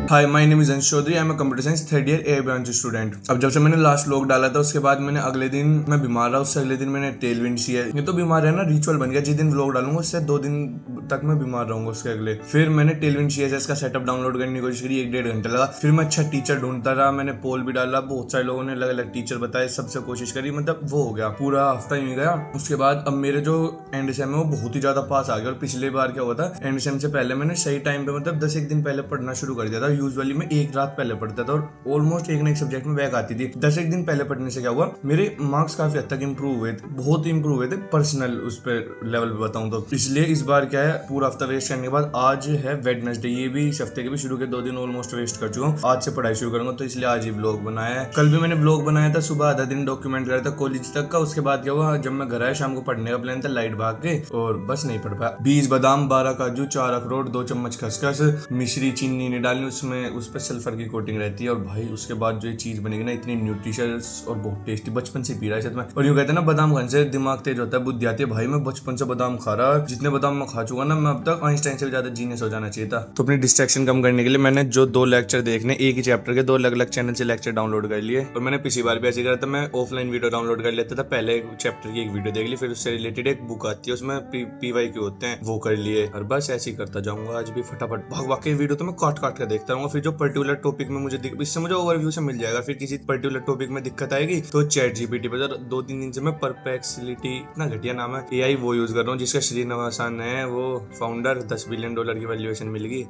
Hi, my name is Ansh Chaudhary. I am a computer science third year a branch student. अब जब से मैंने last vlog डाला था उसके बाद मैंने अगले दिन मैं बीमार रहा, उससे अगले दिन मैंने टेलविंड सी है। ये तो बीमार है ना, रिचुअल बन गया। जिस दिन व्लॉग डालूंगा उससे 2 दिन तक मैं बीमार रहूंगा। उसके अगले फिर मैंने टेलविंड CSS का सेटअप डाउनलोड करने की कोशिश करी, 1-1.5 घंटा लगा। फिर मैं अच्छा टीचर ढूंढता रहा, मैंने पोल भी डाला, बहुत सारे लोगों ने अलग अलग टीचर बताए, सबसे कोशिश करी, मतलब वो हो गया, पूरा हफ्ता ही गया। उसके बाद अब मेरे जो एंड सेम है वो बहुत ही ज्यादा पास आ गया। और पिछले बार क्या हुआ था, एंड सेम से पहले मैंने सही टाइम पे मतलब 10 एक दिन पहले पढ़ना शुरू कर दिया था। यूजुअली मैं एक रात पहले पढ़ता था और ऑलमोस्ट एक ना एक सब्जेक्ट में बैक आती थी। 10 एक दिन पहले पढ़ने से क्या हुआ, मेरे मार्क्स काफी हद तक इंप्रूव हुए थे, बहुत इंप्रूव हुए थे पर्सनल उस पर लेवल पे बताऊं तो। इसलिए इस बार क्या है, पूरा हफ्ता वेस्ट करने के बाद आज है वेडनेसडे, ये भी इस हफ्ते के भी शुरू के 2 दिन ऑलमोस्ट वेस्ट कर चुका हूँ। आज से पढ़ाई शुरू करूंगा, तो इसलिए आज ही ब्लॉग बनाया है। कल भी मैंने ब्लॉग बनाया था, सुबह आधा दिन डॉक्यूमेंट कराया था कॉलेज तक का। उसके बाद क्या हुआ, जब मैं घर आया शाम को पढ़ने का प्लान था, लाइट भाग गई और बस नहीं पढ़ पाया। 20 बादाम, 12 काजू, 4 अखरोट, 2 चम्मच खसखस, मिश्री, चीनी नहीं डालनी उसमें, उस पर सल्फर की कोटिंग रहती है। और भाई उसके बाद जो ये चीज बनेगी ना, इतनी न्यूट्रिशियस और बहुत टेस्टी, बचपन से पी रहा है शायद मैं। और यूं कहते हैं ना, बादाम खाने से दिमाग तेज होता है, बुद्धि आती है। भाई मैं बचपन से बादाम खा रहा, जितने बादाम मैं खा चुका ना, मैं अब तक आइंस्टाइन से भी ज्यादा जीनियस हो जाना चाहिए था। तो अपनी डिस्ट्रैक्शन कम करने के लिए मैंने जो 2 लेक्चर देखने, एक ही चैप्टर के 2 अलग अलग चैनल से लेक्चर डाउनलोड कर लिए। और मैंने पिछली बार भी ऐसे करा था, मैं ऑफलाइन वीडियो डाउनलोड कर लेता था, पहले चैप्टर की एक वीडियो देख ली, फिर उससे रिलेटेड एक बुक आती है उसमें PYQ होते हैं, वो कर लिए। और बस ऐसे ही करता जाऊंगा आज भी, फटाफट भाग भाग के वीडियो तो मैं काट काट कर देखता रहूंगा। फिर जो पर्टिकुलर टॉपिक में मुझे इससे मुझे ओवरव्यू से मिल जाएगा। फिर किसी पर्टिकुलर टॉपिक में दिक्कत आएगी तो ChatGPT पे 2-3 दिन से मैं परप्लेक्सिटी, इतना घटिया नाम है, AI वो यूज कर रहा हूँ, जिसका श्रीनिवासन है वो फाउंडर, $10 बिलियन की वैल्यूएशन मिलेगी।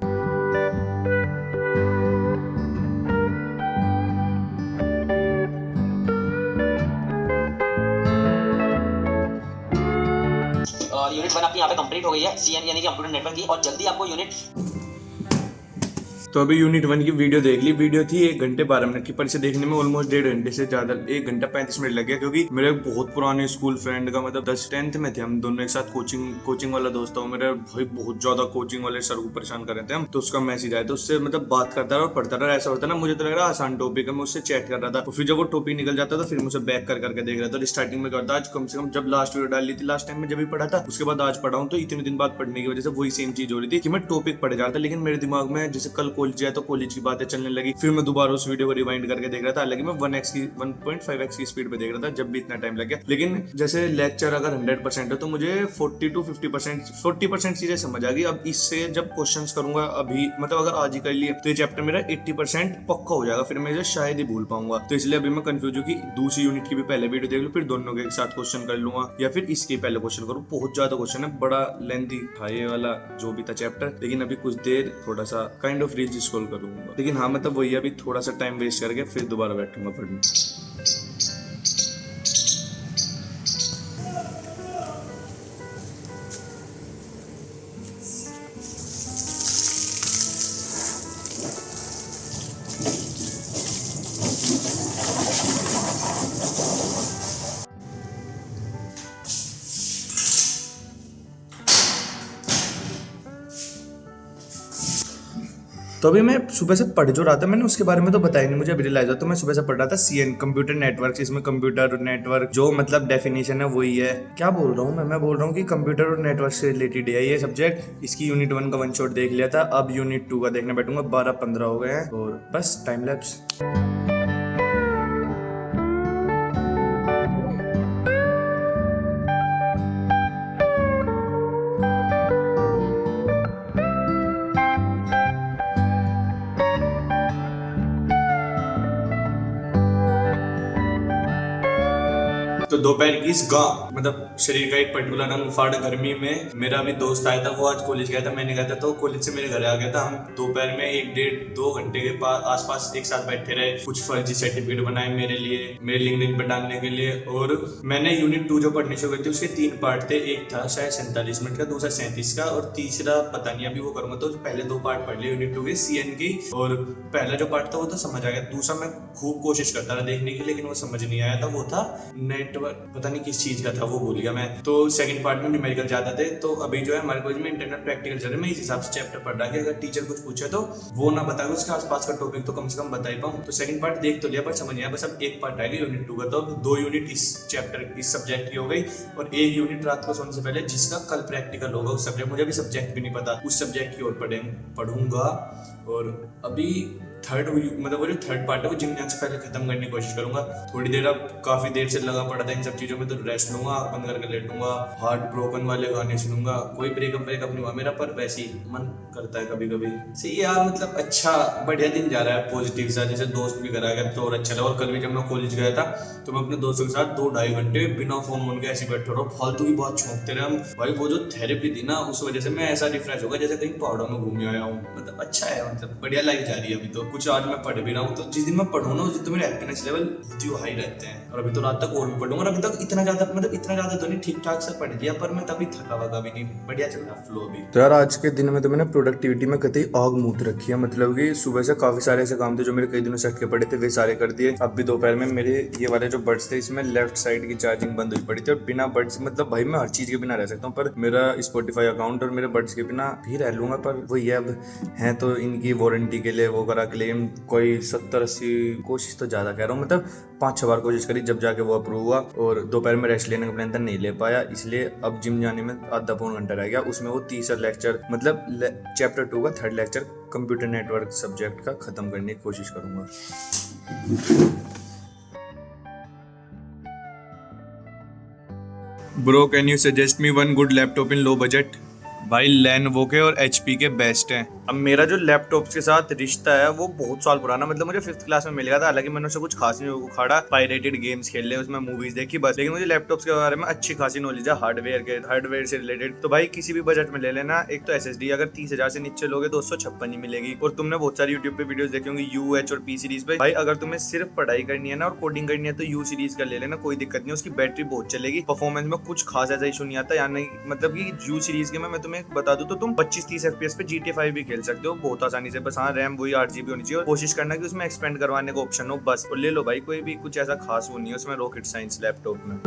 यूनिट 1 आपकी यहाँ पे कंप्लीट हो गई है, CN यानी कि कंप्यूटर नेटवर्क की, और जल्दी आपको यूनिट। तो अभी यूनिट 1 की वीडियो देख ली। वीडियो थी 1 घंटे 12 मिनट की, पर इसे देखने में ऑलमोस्ट 1.5 घंटे से ज्यादा, 1 घंटा 35 मिनट लग गया। क्योंकि मेरे बहुत पुराने स्कूल फ्रेंड का, मतलब 10th में थे हम दोनों एक साथ, कोचिंग वाला दोस्त था मेरा भाई, बहुत ज्यादा कोचिंग वाले सर को परेशान कर रहे थे हम। तो उसका मैसेज आया, तो उससे मतलब बात करता रहा और पढ़ता रहा। ऐसा होता ना, मुझे तो लग रहा आसान टॉपिक है, मैं उससे चैट कर रहा था। फिर जब वो टॉपिक निकल जाता था, फिर मुझे बैक कर करके देख रहा था। स्टार्टिंग में करता, आज कम से कम जब लास्ट वीडियो डाल ली थी, लास्ट टाइम में जब भी पढ़ा था, उसके बाद आज पढ़ा हूँ, तो इतने दिन बाद पढ़ने की वजह से वही सेम चीज हो रही थी कि मैं टॉपिक पढ़ जा रहा था। लेकिन मेरे दिमाग में जैसे कल कॉलेज जाए तो कॉलेज की बातें चलने लगी। फिर मैं दोबारा उस वीडियो को रिवाइंड करके देख रहा था। हालांकि मैं 1.5x की स्पीड पे देख रहा था, जब भी इतना टाइम लग गया। लेकिन जैसे लेक्चर अगर 100% है तो मुझे 40% चीजें समझ आ गई। अब इससे जब क्वेश्चंस करूंगा अभी, मतलब अगर आज ही कर लिए तो ये चैप्टर मेरा 80% पक्का हो जाएगा। फिर मैं इसे शायद ही भूल पाऊंगा। तो इसलिए अभी मैं कंफ्यूज हूँ कि दूसरी यूनिट की भी पहले वीडियो देख लूं, फिर दोनों के एक साथ क्वेश्चन कर लूंगा, या फिर इसके पहले क्वेश्चन करूँ। बहुत ज्यादा क्वेश्चन है, बड़ा लेंथी था ये वाला जो भी था चैप्टर। लेकिन अभी कुछ देर थोड़ा सा काइंड ऑफ रील्स स्क्रॉल करूंगा। लेकिन हाँ, मतलब वही अभी थोड़ा सा टाइम वेस्ट करके फिर दोबारा बैठूंगा पढ़ने। तो अभी मैं सुबह से पढ़ जो रहा था, मैंने उसके बारे में तो बताया नहीं, मुझे अभी रियलाइज हुआ। तो मैं सुबह से पढ़ रहा था CN कंप्यूटर नेटवर्क। इसमें कंप्यूटर नेटवर्क जो मतलब डेफिनेशन है वही है। क्या बोल रहा हूँ मैं बोल रहा हूँ कि कंप्यूटर और नेटवर्क से रिलेटेड है ये सब्जेक्ट। इसकी यूनिट 1 का 1 शॉट देख लिया था, अब यूनिट 2 का देखने बैठूंगा। 12-15 हो गए हैं और बस टाइम लैप्स। तो दोपहर की इस गाँव, मतलब शरीर का एक पर्टिकुलर अंग फाड़ गर्मी में, मेरा भी दोस्त आया था, वो आज कॉलेज गया था, मैंने गया था, तो कॉलेज से मेरे घर आ गया था। हम दोपहर में 1-1.5-2 घंटे के आसपास एक साथ बैठे रहे। कुछ फर्जी सर्टिफिकेट बनाए मेरे लिए, मेरे लिंक्डइन पे डालने के लिए। और मैंने यूनिट 2 जो पढ़नी शुरू की थी उसके 3 पार्ट थे। एक था शायद 47 मिनट का, दूसरा 37 का, और तीसरा पता नहीं अभी वो करूंगा। तो पहले 2 पार्ट पढ़ लिए यूनिट 2 के CN की। और पहला जो पार्ट था वो तो समझ आ गया, दूसरा मैं खूब कोशिश करता था देखने की, लेकिन वो समझ नहीं आया था। वो था नेटवर्क, पता नहीं किस चीज का था वो भूल गया मैं। तो सेकंड पार्ट में न्यूमेरिकल ज्यादा थे, तो अभी जो है हमारे कॉलेज में इंटरनल प्रैक्टिकल चल रहे हैं। मैं इस हिसाब से चैप्टर पढ़ रहा कि अगर टीचर कुछ पूछे तो वो ना बता के उसके आसपास का टॉपिक तो कम से कम बता ही पाऊँ। तो सेकंड पार्ट देख तो लिया पर समझ नहीं आया, बस अब एक पार्ट आएगा यूनिट 2 का। तो 2 यूनिट इस चैप्टर इस सब्जेक्ट की हो गई और एक यूनिट रात को सोने से पहले जिसका कल प्रैक्टिकल होगा उस सब्जेक्ट, मुझे अभी सब्जेक्ट भी नहीं पता, उस सब्जेक्ट की ओर पढ़ूंगा। और अभी थर्ड मतलब वो जो थर्ड पार्ट है वो जिम जाने से पहले खत्म करने की कोशिश करूंगा। थोड़ी देर अब काफी देर से लगा पड़ा था इन सब चीजों में, तो रेस्ट लूंगा, आँख बंद करके लेटूंगा, हार्ट ब्रोकन वाले गाने सुनूंगा। कोई ब्रेकअप नहीं हुआ मेरा, पर वैसे ही मन करता है कभी कभी। सही यार, मतलब अच्छा बढ़िया दिन जा रहा है पॉजिटिव सा। जैसे दोस्त भी घर आ गया तो और अच्छा लगा। और कल भी जब मैं कॉलेज गया था तो मैं अपने दोस्तों के साथ 2-2.5 घंटे बिना फोन बन के ऐसे बैठे रहो, फालतू की बात छोंकते रहे हम। भाई वो जो थेरेपी थी ना उस वजह से मैं ऐसा रिफ्रेश होगा जैसे कहीं पहाड़ों में घूमने आया हूँ। मतलब अच्छा है, मतलब बढ़िया लाइफ जा रही है अभी तो। कुछ आज मैं पढ़ भी रहा हूँ, तो जिस दिन मैं पढ़ूँ ना उस दिन तो मेरे हैप्पीनेस लेवल बहुत हाई रहते हैं। और अभी तो रात तक और भी पढ़ूंगा। और अभी तक इतना ज्यादा तो नहीं, ठीक ठाक सा पढ़ लिया, पर मैं तभी थका वका भी नहीं, बढ़िया चल रहा फ्लो अभी। तो यार आज के दिन में तो मैंने प्रोडक्टिविटी में कतई आग मूत रखी है। मतलब कि सुबह से काफी सारे ऐसे काम थे जो मेरे कई दिनों से अटके पड़े थे, वे सारे कर दिए। अब भी दोपहर में मेरे ये वाले जो बड्स थे इसमें लेफ्ट साइड की चार्जिंग बंद हुई पड़ी थी। और बिना बड्स मतलब भाई मैं हर चीज के बिना रह सकता हूँ, पर मेरा स्पॉटिफाई अकाउंट और मेरे बड्स के बिना भी रह लूंगा। पर वही है, अब है तो इनकी वारंटी के लिए वो करा क्लेम, कोई 70-80 कोशिश तो ज्यादा कह रहा हूँ, मतलब 5-6 बार कोशिश करी जब जाके वो अप्रूव हुआ। और दोपहर में रेस्ट लेने का प्लान था, नहीं ले पाया, इसलिए अब जिम जाने में आधा पौन घंटा रह गया। उसमें वो तीसरा लेक्चर मतलब चैप्टर 2 का third lecture computer network subject का खत्म करने की कोशिश करूंगा। Bro can you suggest me one good laptop in low budget? भाई लेनोवो के और HP के बेस्ट हैं। अब मेरा जो लैपटॉप के साथ रिश्ता है वो बहुत साल पुराना, मतलब मुझे 5th क्लास में मिल गया था। हालांकि मैंने उससे कुछ खास नहीं उखाड़ा, पायरेटेड गेम्स खेल ले, उसमें मूवीज देखी बस। लेकिन मुझे लैपटॉप्स के बारे में अच्छी खासी नॉलेज है, हार्डवेयर से रिलेटेड। तो भाई किसी भी बजट में ले लेना। एक तो SSD अगर 30,000 से नीचे लोगे तो 256 ही मिलेगी। और तुमने बहुत सारी यूट्यूब पे वीडियोस देखी होंगी UH और P सीरीज पे। भाई अगर तुम्हें सिर्फ पढ़ाई करनी है ना और कोडिंग करनी है तो U सीरीज का ले लेना, कोई दिक्कत नहीं। उसकी बैटरी बहुत चलेगी, परफॉर्मेंस में कुछ खास ऐसा इशू नहीं आता। यानी मतलब कि U सीरीज के मैं तुम्हें बता दूं तो तुम 25-30 FPS पे GTA 5 भी खेल सकते हो बहुत आसानी से। बस हाँ रैम वही 8GB होनी चाहिए और कोशिश करना कि उसमें एक्सपेंड करवाने का ऑप्शन हो बस। और ले लो भाई, कोई भी कुछ ऐसा खास वो नहीं है उसमें रॉकेट साइंस लैपटॉप में।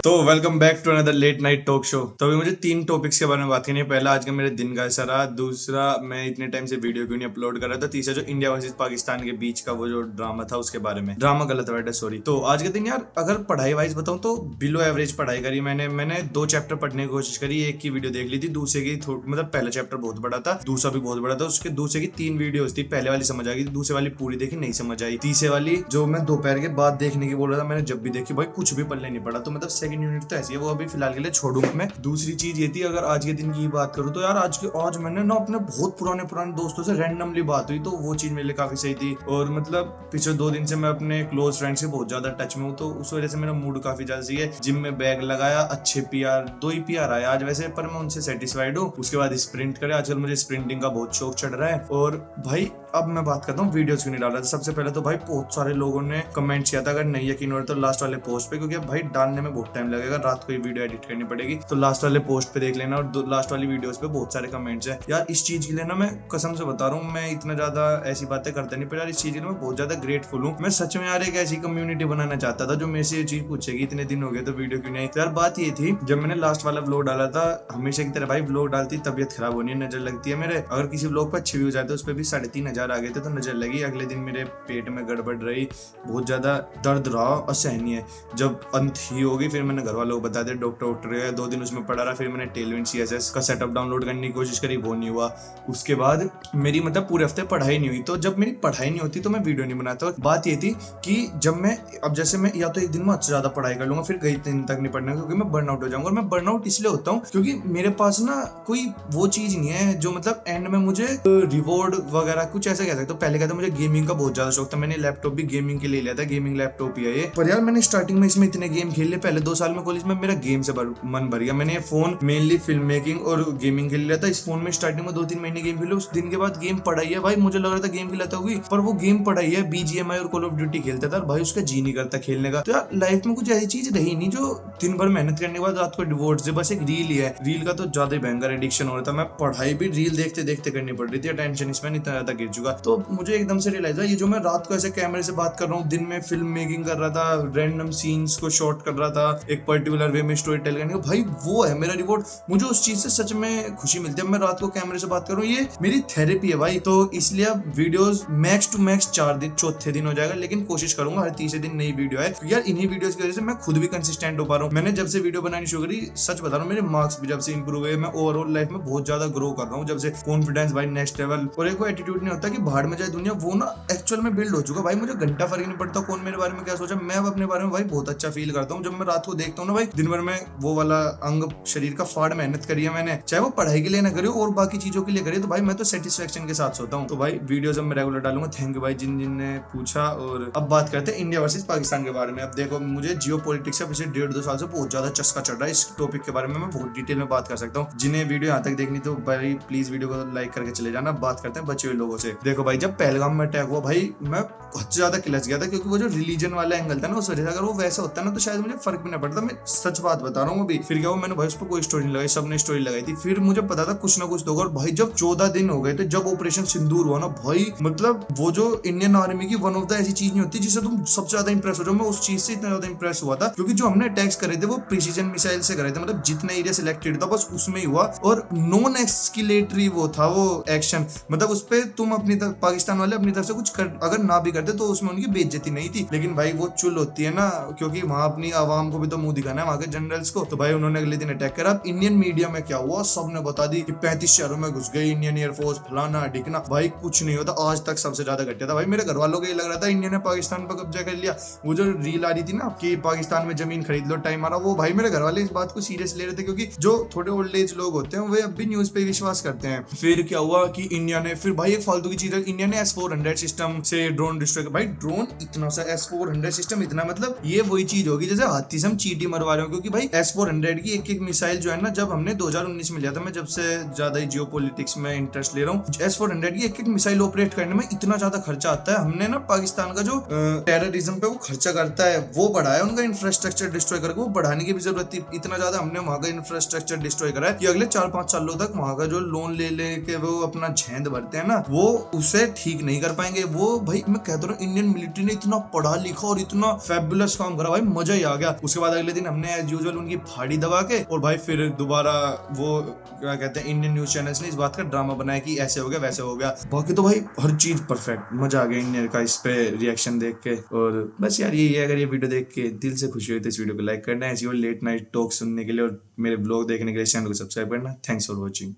तो welcome back to another late night talk show. तो अभी मुझे 3 टॉपिक्स के बारे में बात करनी है। पहला आज का मेरे दिन का ऐसा रहा, दूसरा मैं इतने टाइम से वीडियो क्यों नहीं अपलोड कर रहा था, तीसरा जो इंडिया वर्सेस पाकिस्तान के बीच का वो जो ड्रामा था उसके बारे में। ड्रामा गलत वर्ड है, सॉरी। तो आज के दिन यार अगर पढ़ाई वाइज बताऊं तो बिलो एवरेज पढ़ाई करी मैंने 2 चैप्टर पढ़ने की कोशिश करी। एक की वीडियो देख ली थी, दूसरे की मतलब पहला चैप्टर बहुत बड़ा था, दूसरा भी बहुत बड़ा था। उसके दूसरे की 3 वीडियोस थी, पहले वाली समझ आ गई, दूसरे वाली पूरी देखी नहीं समझ आई, तीसरे वाली जो मैं दोपहर के बाद देखने की बोल रहा था मैंने जब भी देखी भाई कुछ भी पल्ले नहीं पड़ा। तो मतलब सेकंड यूनिट तो ऐसी है, वो अभी फिलहाल के लिए छोड़ूंगा मैं। दूसरी चीज ये थी, अगर आज के दिन की बात करूं तो यार आज मैंने ना अपने बहुत पुराने दोस्तों से रैंडमली बात हुई, तो वो चीज मेरे लिए काफी सही थी। और मतलब पिछले 2 दिन से मैं अपने क्लोज फ्रेंड से बहुत ज्यादा टच में हूँ, तो उस वजह से मेरा मूड काफी ज्यादा सही है। जिम में बैग लगाया, अच्छे PR 2 ही PR आया आज वैसे, पर मैं उनसे सेटिस्फाइड हूँ। उसके बाद स्प्रिंट करे, आजकल मुझे स्प्रिंटिंग का बहुत शौक चढ़ रहा है। और भाई अब मैं बात करता हूँ वीडियोस क्यों नहीं डाल रहा था। सबसे पहले तो भाई बहुत सारे लोगों ने कमेंट किया था, अगर नहीं यकीन हो रहा तो लास्ट वाले पोस्ट पे, क्योंकि भाई डालने में बहुत टाइम लगेगा, रात को ये वीडियो एडिट करनी पड़ेगी, तो लास्ट वाले पोस्ट पे देख लेना। और लास्ट वाली वीडियोस पे बहुत सारे कमेंट्स है यार। इस चीज के लिए ना मैं कसम से बता रहा हूँ, मैं इतना ज्यादा ऐसी बातें करता नहीं, पर यार इस चीज के लिए मैं बहुत ज्यादा ग्रेटफुल हूँ। मैं सच में यार एक ऐसी कम्युनिटी बनाना चाहता था जो मेरे से ये चीज पूछेगी इतने दिन हो गए तो वीडियो क्यों नहीं। तो यार बात ये थी, जब मैंने लास्ट वाला व्लॉग डाला था, हमेशा की तरह भाई व्लॉग डालती तबियत खराब होनी है, नजर लगती है मेरे। अगर किसी व्लॉग पर अच्छे व्यूज आए तो उस पर भी 3,500 आ गए थे, तो नजर लगी। अगले दिन मेरे पेट में गड़बड़ रही, बहुत ज्यादा दर्द रहा, असहनीय। जब अंत ही होगी फिर मैंने घर वालों को बता दिया, डॉक्टर गया, 2 दिन उसमें पड़ा रहा। फिर मैंने टेलविंड CSS का सेटअप डाउनलोड करने की कोशिश करी, वो नहीं हुआ। उसके बाद मेरी मतलब पूरे हफ्ते पढ़ाई नहीं हुई। तो जब मेरी पढ़ाई नहीं होती तो मैं वीडियो नहीं बनाता। बात ये थी कि जब मैं अब जैसे मैं या तो एक दिन में अच्छे ज्यादा पढ़ाई कर लूंगा, फिर कई दिन तक नहीं पढ़ना, क्योंकि मैं बर्नआउट हो जाऊंगा। और मैं बर्नआउट इसलिए होता हूँ क्योंकि मेरे पास ना कोई वो चीज नहीं है जो मतलब एंड में मुझे रिवॉर्ड वगैरह कुछ ऐसा कह सकते हो। पहले कहते मुझे गेमिंग का बहुत ज्यादा शौक था, मैंने लैपटॉप भी गेमिंग के लिए लिया था, गेमिंग लैपटॉप ही है ये। पर यार मैंने स्टार्टिंग में इसमें इतने गेम खेल लिए, पहले 2 साल में कॉलेज में मेरा गेम से मन भर गया। मैंने ये फोन मेनली फिल्म मेकिंग और गेमिंग के लिए लिया था। इस फोन में स्टार्टिंग में 2-3 महीने गेम खेले, उस दिन के बाद गेम पढ़ाई है भाई। मुझे लग रहा था गेम खिलाता होगी, पर वो गेम पढ़ाई है। BGMI और कॉल ऑफ ड्यूटी खेलता था, भाई उसका जी नहीं करता खेलने का। तो यार लाइफ में कुछ ऐसी चीज रही नहीं जो दिन भर मेहनत करने के बाद रात को रिवॉर्ड से। बस एक रील ही है, रील का तो ज्यादा ही भयंकर एडिक्शन हो रहा था। मैं पढ़ाई भी रील देखते देखते करनी पड़ रही थी, अटेंशन स्पैन इतना ज्यादा गिर चुका चुका। तो मुझे एकदम से रियलाइज हुआ ये जो मैं रात को ऐसे कैमरे से बात कर रहा हूँ, दिन में फिल्म मेकिंग कर रहा था, रैंडम सीन्स को शॉट कर रहा था, एक पर्टिकुलर वे में स्टोरी टेल करने का, भाई वो है मेरा रिवॉर्ड। मुझे उस चीज से सच में खुशी मिलती है। मैं रात को कैमरे से बात कर रहा हूँ, ये मेरी थेरेपी है भाई। तो इसलिए अब वीडियोस मैक्स टू मैक्स 4 दिन, चौथे दिन हो जाएगा, लेकिन कोशिश करूंगा हर तीसरे दिन नई वीडियो है, क्योंकि यार इन्हीं वीडियोस की वजह से मैं खुद भी कंसिस्टेंट हो पा रहा हूँ। मैंने जब से वीडियो बनानी शुरू करी, सच बता रहा हूँ, मेरे मार्क्स भी जब से इंप्रूव हुए, मैं ओवरऑल लाइफ में बहुत ज्यादा ग्रो कर रहा हूँ जब से। कॉन्फिडेंस भाई नेक्स्ट लेवल, और एक वो एटीट्यूड नहीं होता कि बाहर में जाए दुनिया, वो ना एक्चुअल में बिल्ड हो चुका भाई। मुझे घंटा फर्क नहीं पड़ता कौन मेरे बारे में क्या सोचा, मैं अब अपने बारे में भाई बहुत अच्छा फील करता हूँ। जब मैं रात को देखता हूँ ना भाई, दिन भर में वो वाला अंग शरीर का फाड़ मेहनत करी है मैंने, चाहे वो पढ़ाई के लिए ना करी और बाकी चीजों के लिए करी, तो भाई मैं तो सेटिस्फेक्शन के साथ सोता हूँ। तो भाई वीडियोस अब मैं रेगुलर डालूंगा। थैंक यू भाई जिन जिन ने पूछा। और अब बात करते हैं इंडिया वर्सेस पाकिस्तान के बारे में। अब देखो, मुझे जियो पॉलिटिक्स से पिछले 1.5-2 साल से बहुत ज्यादा चस्का चढ़ रहा है। इस टॉपिक के बारे में मैं बहुत डिटेल में बात कर सकता हूँ। जिन्हें वीडियो यहाँ तक देखनी तो भाई प्लीज वीडियो को लाइक करके चले जाना। बात करते हैं बचे हुए लोगों से। देखो भाई, जब पहलगाम में अटैक हुआ भाई, मैं बहुत ज्यादा किलस गया था, क्योंकि वो जो रिलीजन वाला एंगल था ना, उस वजह से अगर वो वैसा होता ना तो शायद मुझे फर्क भी ना पड़ता। मैं सच बात बता रहा हूँ अभी। फिर क्या हुआ, मैंने भाई उस पर कोई स्टोरी नहीं लगाई, सबने स्टोरी लगाई थी। फिर मुझे पता था कुछ ना कुछ तो होगा। और भाई जब 14 दिन हो गए थे, जब ऑपरेशन सिंदूर हुआ ना भाई, मतलब वो जो इंडियन आर्मी की वन ऑफ द ऐसी चीज नहीं होती जिससे तुम सबसे ज्यादा इंप्रेस हो जाओ। मैं उस चीज से इतना ज्यादा इंप्रेस हुआ था, क्योंकि जो हमने अटैक्स करे थे वो प्रिसीजन मिसाइल से करे थे, मतलब जितना एरिया सिलेक्टेड था बस उसमें ही हुआ। और नॉन एक्सकिलेटरी वो था वो एक्शन, मतलब उस पर तुम अपनी तरफ, पाकिस्तान वाले अपनी तरफ से कुछ कर अगर ना भी करते तो उसमें उनकी बेइज्जती नहीं थी। लेकिन भाई वो चुल होती है ना, क्योंकि वहां अपनी आवाम को भी तो मुंह दिखाना है, वहां के जनरल्स को। तो भाई उन्होंने अगले दिन अटैक करा। अब इंडियन मीडिया में क्या हुआ, सबने बता दी कि 35 शहरों में घुस गई इंडियन एयरफोर्स, फलाना ढिकना। भाई कुछ नहीं होता, आज तक सबसे ज्यादा घटिया था भाई। मेरे घर वालों को ये लग रहा था इंडिया ने पाकिस्तान पर कब्जा कर लिया। वो जो रील आ रही थी ना कि पाकिस्तान में जमीन खरीद लो, टाइम आ रहा, वो भाई मेरे घर वाले इस बात को सीरियस ले रहे थे, क्योंकि जो थोड़े ओल्ड एज लोग होते हैं वे अब भी न्यूज पे विश्वास करते हैं। फिर क्या हुआ कि इंडिया ने, फिर भाई एक फालतू की चीज है, इंडिया ने S-400 सिस्टम से ड्रोन डिस्ट्रॉय। भाई ड्रोन इतना सा S-400 सिस्टम इतना, मतलब ये वही चीज होगी जैसे हाथी से हम चींटी मरवा रहे हो। क्योंकि भाई S-400 की एक मिसाइल जो है ना, जब हमने 2019 में लिया था, मैं जब से ज्यादा ही जियो पॉलिटिक्स में इंटरेस्ट ले रहा हूँ, S-400 की एक मिसाइल ऑपरेट करने में इतना ज्यादा खर्चा आता है। हमने ना पाकिस्तान का जो टेररिज्म पे वो खर्चा करता है वो बढ़ाया, उनका इंफ्रास्ट्रक्चर डिस्ट्रॉय करके, वो बढ़ाने की भी जरूरत थी। इतना ज्यादा हमने वहां का इंफ्रास्ट्रक्चर डिस्ट्रॉय करा है कि अगले 4-5 सालों तक वहां का जो लोन ले लेके वो अपना झेंद भरते हैं ना, वो उसे ठीक नहीं कर पाएंगे। वो भाई मैं कहता हूँ इंडियन मिलिट्री ने इतना पढ़ा लिखा और इतना फैबुलस काम करा भाई, मजा ही आ गया। उसके बाद अगले दिन हमने एज यूजुअल उनकी फाड़ी दबा के, और भाई फिर दोबारा वो क्या कहते हैं, इंडियन न्यूज चैनल्स ने इस बात का ड्रामा बनाया कि ऐसे हो गया वैसे हो गया। बाकी तो भाई हर चीज परफेक्ट, मजा आ गया इंडियन का इस पे रिएक्शन देख के। और बस यार यही है, अगर ये वीडियो देख के दिल से खुशी हुई तो इस वीडियो को लाइक करना है, ऐसी और लेट नाइट टॉक सुनने के लिए और मेरे ब्लॉग देखने के लिए चैनल को सब्सक्राइब करना। Thanks for watching.